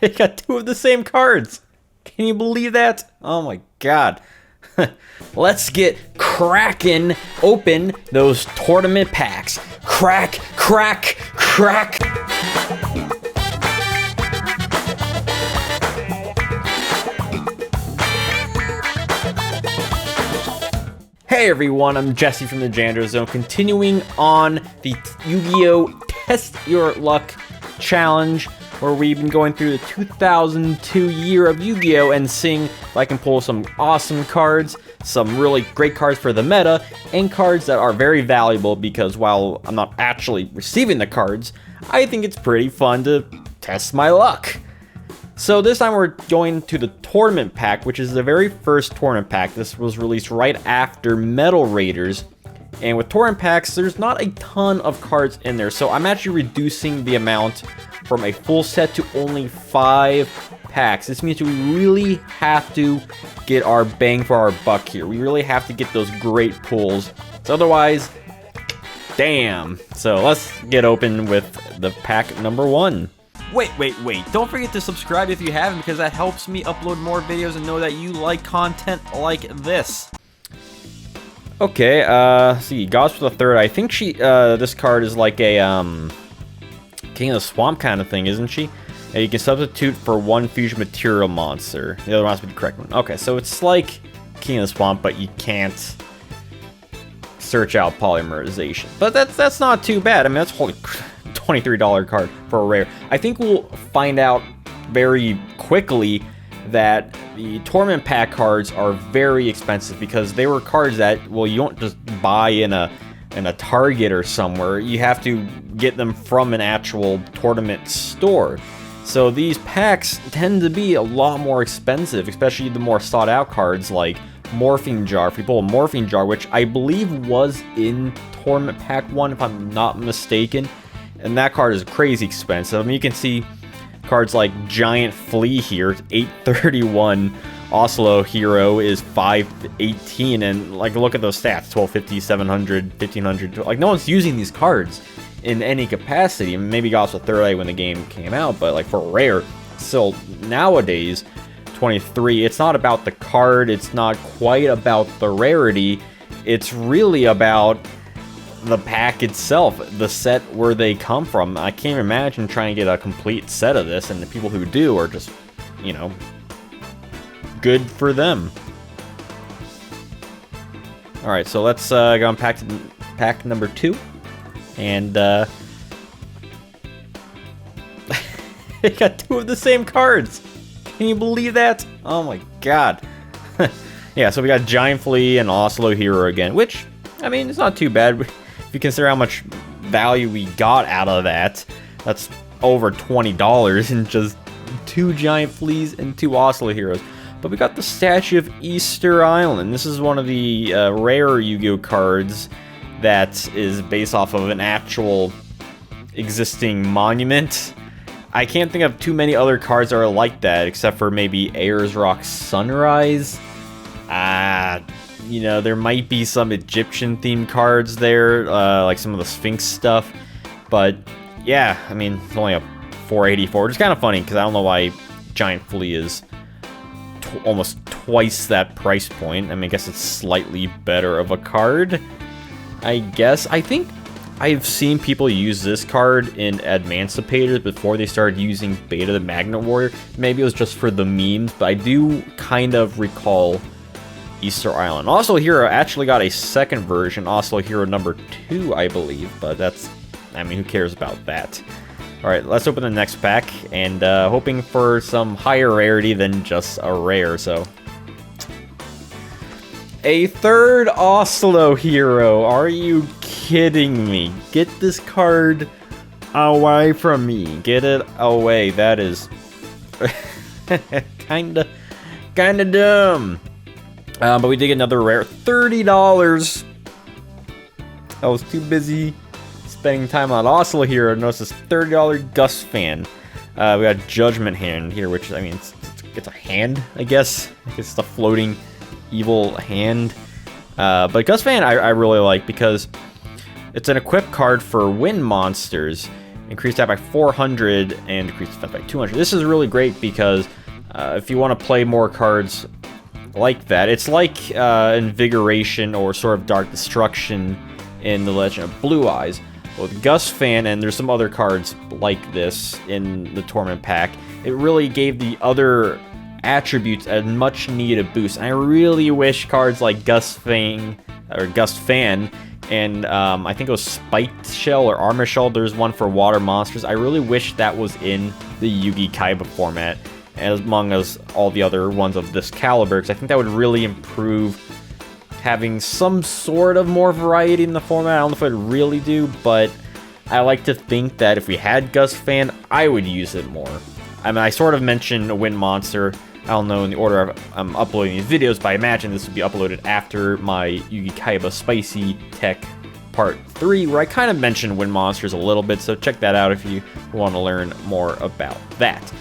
They got two of the same cards. Can you believe that? Oh my god. Let's get cracking open those tournament packs. Crack, crack, crack. Hey everyone, I'm Jesse from the Janjo Zone, continuing on the Yugioh Test Your Luck Challenge, where we've been going through the 2002 year of Yu-Gi-Oh! And seeing if I can pull some awesome cards, some really great cards for the meta, and cards that are very valuable because while I'm not actually receiving the cards, I think it's pretty fun to test my luck. So this time we're going to the Tournament Pack, which is the very first Tournament Pack. This was released right after Metal Raiders. And with Tournament Packs, there's not a ton of cards in there. So I'm actually reducing the amount from a full set to only 5 packs. This means we really have to get our bang for our buck here. We really have to get those great pulls. So otherwise, damn. So let's get open with the pack number 1. Wait, don't forget to subscribe if you haven't, because that helps me upload more videos and know that you like content like this. Okay, see, Gods for the Third. I think this card is like a, King of the Swamp kind of thing, isn't she? And you can substitute for one fusion material monster. The other one has to be the correct one. Okay, so it's like King of the Swamp, but you can't search out polymerization. But that's not too bad. I mean, that's holy $23 card for a rare. I think we'll find out very quickly that the Tournament Pack cards are very expensive because they were cards that, well, you don't just buy in a Target or somewhere. You have to get them from an actual tournament store. So these packs tend to be a lot more expensive, especially the more sought out cards like Morphing Jar. If you pull a Morphing Jar, which I believe was in Tournament Pack 1 if I'm not mistaken, and that card is crazy expensive. I mean, you can see cards like Giant Flea here, $831. Oslo Hero is $518, and like look at those stats, $1250, $700, $1500. Like no one's using these cards in any capacity. I mean, maybe got the third eye when the game came out, but like for rare, still nowadays, 23. It's not about the card. It's not quite about the rarity. It's really about the pack itself, the set where they come from. I can't imagine trying to get a complete set of this, and the people who do are just, you know, good for them. Alright, so let's go on pack number 2. And, they got two of the same cards. Can you believe that? Oh my god. Yeah, so we got Giant Flea and Oslo Hero again, which, I mean, it's not too bad. If you consider how much value we got out of that, that's over $20 in just 2 Giant Fleas and 2 Oslo Heroes. But we got the Statue of Easter Island. This is one of the rare Yu-Gi-Oh cards that is based off of an actual existing monument. I can't think of too many other cards that are like that, except for maybe Ayers Rock Sunrise. You know, there might be some Egyptian-themed cards there, like some of the Sphinx stuff. But, yeah, I mean, it's only a $484. It's kind of funny, because I don't know why Giant Flea is almost twice that price point. I mean, I guess it's slightly better of a card, I guess. I think I've seen people use this card in Emancipators before they started using Beta the Magnet Warrior. Maybe it was just for the memes, but I do kind of recall Easter Island. Oslo Hero actually got a second version, Oslo Hero number 2, I believe, but that's, I mean, who cares about that? Alright, let's open the next pack, and hoping for some higher rarity than just a rare, so. A third Oslo Hero, are you kidding me? Get this card away from me, get it away, that is kinda dumb. But we did get another rare, $30. I was too busy spending time on Oslo Hero. Notice this $30 Gus fan. We got Judgment Hand here, which, I mean, it's a hand, I guess. It's the floating evil hand. But Gus fan I really like because it's an equip card for wind monsters. increase that by 400 and decrease defense by 200. This is really great because if you want to play more cards like that, it's like Invigoration or sort of Dark Destruction in The Legend of Blue Eyes. With Gust Fan, and there's some other cards like this in the tournament pack, it really gave the other attributes a much needed boost. And I really wish cards like Gust Fan and I think it was Spiked Shell or Armor Shell, there's one for water monsters. I really wish that was in the Yugi Kaiba format, as among as all the other ones of this caliber, because I think that would really improve having some sort of more variety in the format. I don't know if it would really do, but I like to think that if we had Gust Fan, I would use it more. I mean, I sort of mentioned a Wind Monster. I don't know in the order I'm uploading these videos, but I imagine this would be uploaded after my Yugi Kaiba Spicy Tech Part 3, where I kind of mentioned Wind Monsters a little bit, so check that out if you want to learn more about that.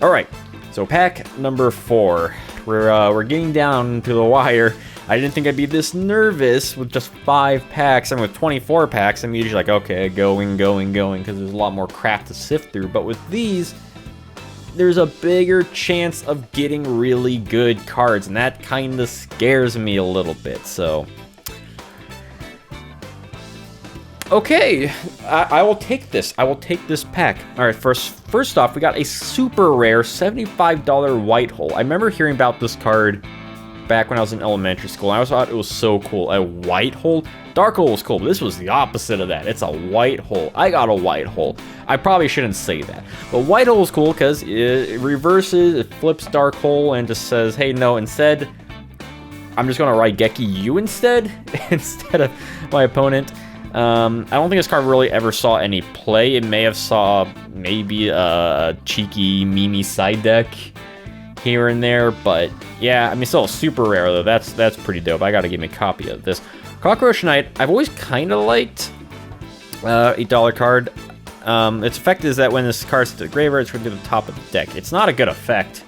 Alright, so pack number 4. We're getting down to the wire. I didn't think I'd be this nervous with just 5 packs. I mean, with 24 packs, I'm usually like, okay, going, because there's a lot more crap to sift through. But with these, there's a bigger chance of getting really good cards, and that kind of scares me a little bit, so... Okay, I will take this. I will take this pack. All right, first off, we got a super rare $75 White Hole. I remember hearing about this card back when I was in elementary school. I always thought it was so cool. A White Hole? Dark Hole was cool, but this was the opposite of that. It's a White Hole. I got a White Hole. I probably shouldn't say that. But White Hole is cool because it reverses, it flips Dark Hole, and just says, hey, no, instead, I'm just going to Raigeki you instead of my opponent. I don't think this card really ever saw any play. It may have saw maybe a cheeky Mimi side deck here and there, but yeah, I mean, still super rare though. That's pretty dope. I gotta give me a copy of this. Cockroach Knight, I've always kind of liked. $8 card. Its effect is that when this card's to the graveyard, it's going to the top of the deck. It's not a good effect.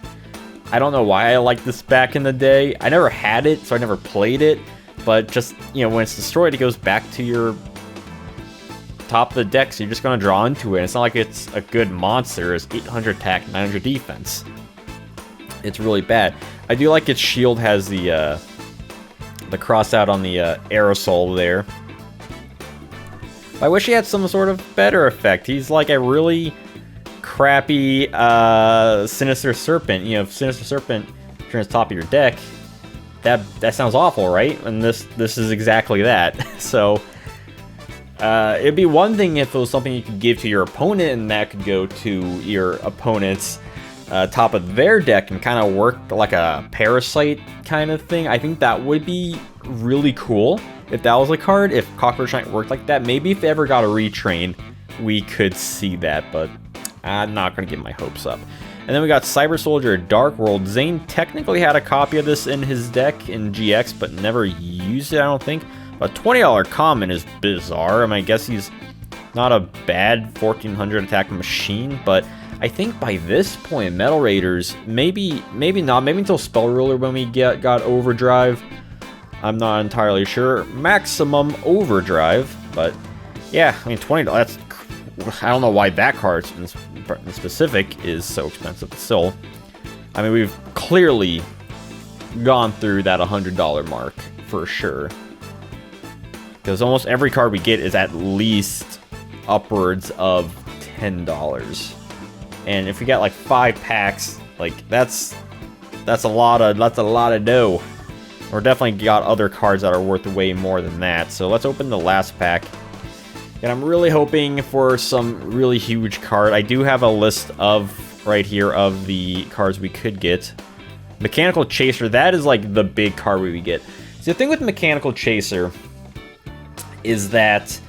I don't know why I liked this back in the day. I never had it, so I never played it. But just, you know, when it's destroyed, it goes back to your top of the deck, so you're just going to draw into it. It's not like it's a good monster. It's 800 attack, 900 defense. It's really bad. I do like its shield has the cross out on the aerosol there. I wish he had some sort of better effect. He's like a really crappy Sinister Serpent. You know, if Sinister Serpent turns top of your deck, that sounds awful, right? And this is exactly that. So it'd be one thing if it was something you could give to your opponent, and that could go to your opponent's top of their deck and kind of work like a parasite kind of thing. I think that would be really cool if that was a card. If Cockroach Knight worked like that, maybe if they ever got a retrain, we could see that. But I'm not going to get my hopes up. And then we got Cyber Soldier Dark World. Zane technically had a copy of this in his deck in GX, but never used it, I don't think. But $20 common is bizarre. I mean, I guess he's not a bad 1400 attack machine, but I think by this point, Metal Raiders, maybe not. Maybe until Spell Ruler when we got Overdrive. I'm not entirely sure. Maximum Overdrive, but yeah, I mean, $20. That's, I don't know why that card in specific is so expensive, but still. I mean, we've clearly gone through that $100 mark for sure. Because almost every card we get is at least upwards of $10. And if we got like 5 packs, like that's a lot of dough. We're definitely got other cards that are worth way more than that. So let's open the last pack. And I'm really hoping for some really huge card. I do have a list of right here of the cards we could get. Mechanical Chaser, that is like the big card we would get. So the thing with Mechanical Chaser is that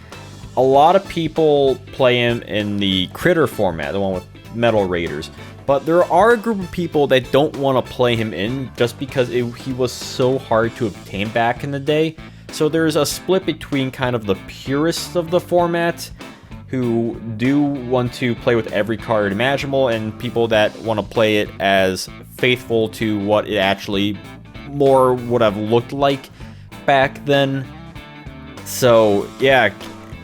a lot of people play him in the Critter format, the one with Metal Raiders. But there are a group of people that don't want to play him in just because he was so hard to obtain back in the day. So there's a split between kind of the purists of the format who do want to play with every card imaginable, and people that want to play it as faithful to what it actually more would have looked like back then. So yeah,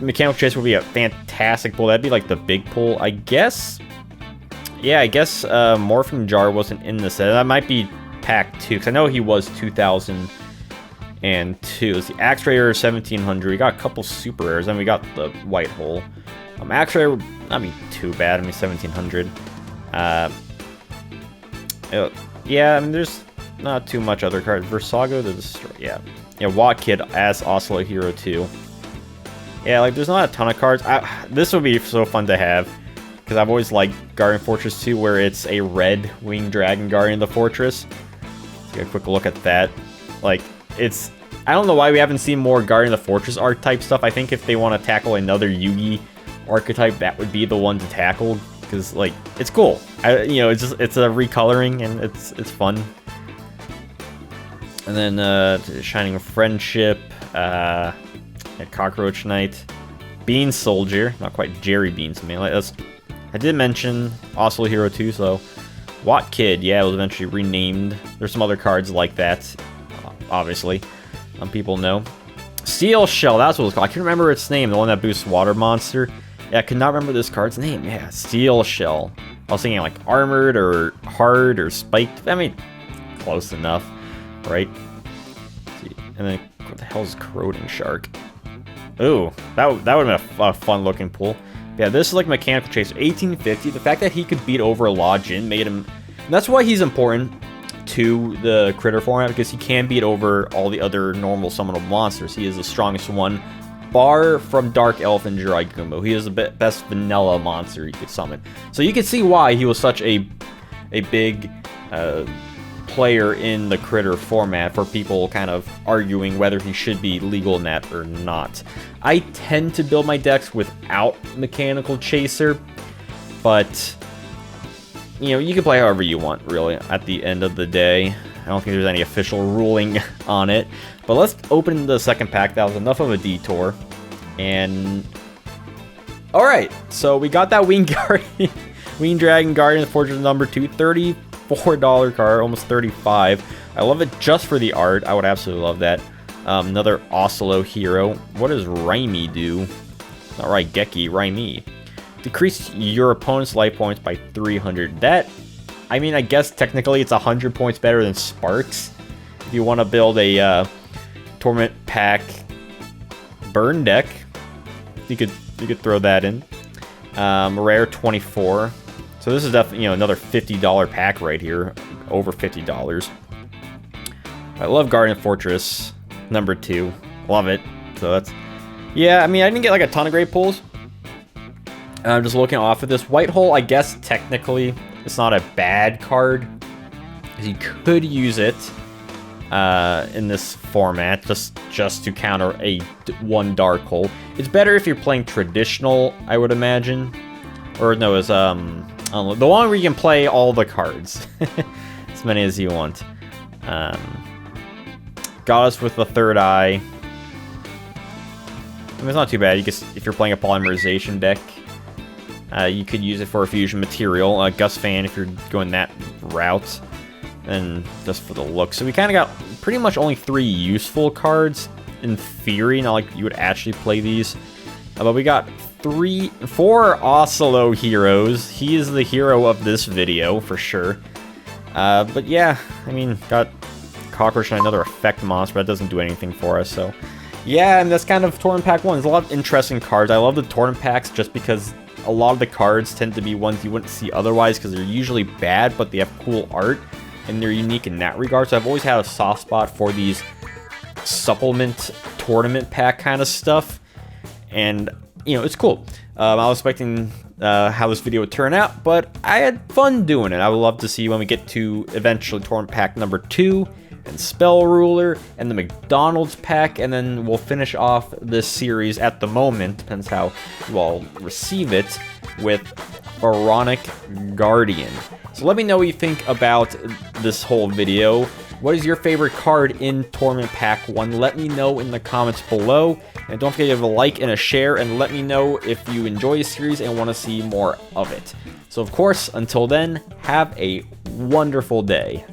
Mechanical Chase would be a fantastic pull. That'd be like the big pull, I guess. Yeah, I guess Morphing Jar wasn't in the set. That might be pack 2, because I know he was 2002. It's the Axe Raider 1700. We got a couple super rares, then we got the White Hole. Axe Raider would not be too bad. I mean, 1700. Yeah, I mean, there's not too much other cards. Versago the Destroyer. Yeah, Watt Kid as Oslo Hero 2. Yeah, like, there's not a ton of cards. This would be so fun to have, because I've always liked Guardian Fortress 2, where it's a red winged dragon guardian of the fortress. Let's get a quick look at that. Like, it's... I don't know why we haven't seen more Guardian of the Fortress archetype stuff. I think if they want to tackle another Yugi archetype, that would be the one to tackle, because, like, it's cool. You know, it's a recoloring, and it's fun. And then, Shining Friendship, Cockroach Knight, Bean Soldier, not quite Jerry Beans, man. Like, I did mention Oslo Hero 2, so Watt Kid, yeah, it was eventually renamed. There's some other cards like that, obviously. Some people know. Steel Shell, that's what it's called. I can remember its name, the one that boosts Water Monster. Yeah, I could not remember this card's name. Yeah, Steel Shell. I was thinking like Armored or Hard or Spiked. I mean, close enough, right? And then, what the hell is Corroding Shark? Ooh, that would have been a fun looking pull. Yeah, this is like Mechanical Chase 1850. The fact that he could beat over Law Jin made him... And that's why he's important to the critter format, because he can beat over all the other normal summonable monsters. He is the strongest one, bar from Dark Elf and Jirai Gumbo. He is the best vanilla monster you could summon. So you can see why he was such a big player in the critter format, for people kind of arguing whether he should be legal in that or not. I tend to build my decks without Mechanical Chaser, but you know, you can play however you want, really, at the end of the day. I don't think there's any official ruling on it. But let's open the second pack. That was enough of a detour. And alright, so we got that Winged Dragon Guardian Fortress number 2, $34 card, almost $35. I love it just for the art. I would absolutely love that. Another Oslo Hero. What does Raimi do? Not Raigeki, Raimi. Decrease your opponent's life points by 300. That, I mean, I guess technically it's 100 points better than Sparks. If you want to build a Tournament Pack burn deck, you could throw that in. Rare 24. So this is definitely, you know, another $50 pack right here, over $50. I love Guardian Fortress number 2, love it. So that's, yeah, I mean, I didn't get like a ton of great pulls. I'm just looking off of this White Hole. I guess technically it's not a bad card, because you could use it in this format just to counter a one Dark Hole. It's better if you're playing traditional, I would imagine, or no, it's the one where you can play all the cards, as many as you want. Goddess with the Third Eye. I mean, it's not too bad. You can, if you're playing a polymerization deck. You could use it for a fusion material. Gus Fan if you're going that route. And just for the look. So we kind of got pretty much only 3 useful cards in theory. Not like you would actually play these. But we got 4 Oslo heroes. He is the hero of this video for sure. But yeah, I mean, got Cockroach Knight, another effect monster, but that doesn't do anything for us. So yeah, and that's kind of Tournament Pack 1. There's a lot of interesting cards. I love the Tournament Packs just because a lot of the cards tend to be ones you wouldn't see otherwise, because they're usually bad, but they have cool art, and they're unique in that regard. So I've always had a soft spot for these supplement tournament pack kind of stuff, and you know, it's cool. I was expecting how this video would turn out, but I had fun doing it. I would love to see when we get to eventually Tournament Pack number 2 and Spell Ruler and the McDonald's pack, and then we'll finish off this series at the moment, depends how you all receive it, with Pharaonic Guardian. So let me know what you think about this whole video. What is your favorite card in Tournament Pack 1? Let me know in the comments below. And don't forget to give a like and a share, and let me know if you enjoy the series and want to see more of it. So of course, until then, have a wonderful day.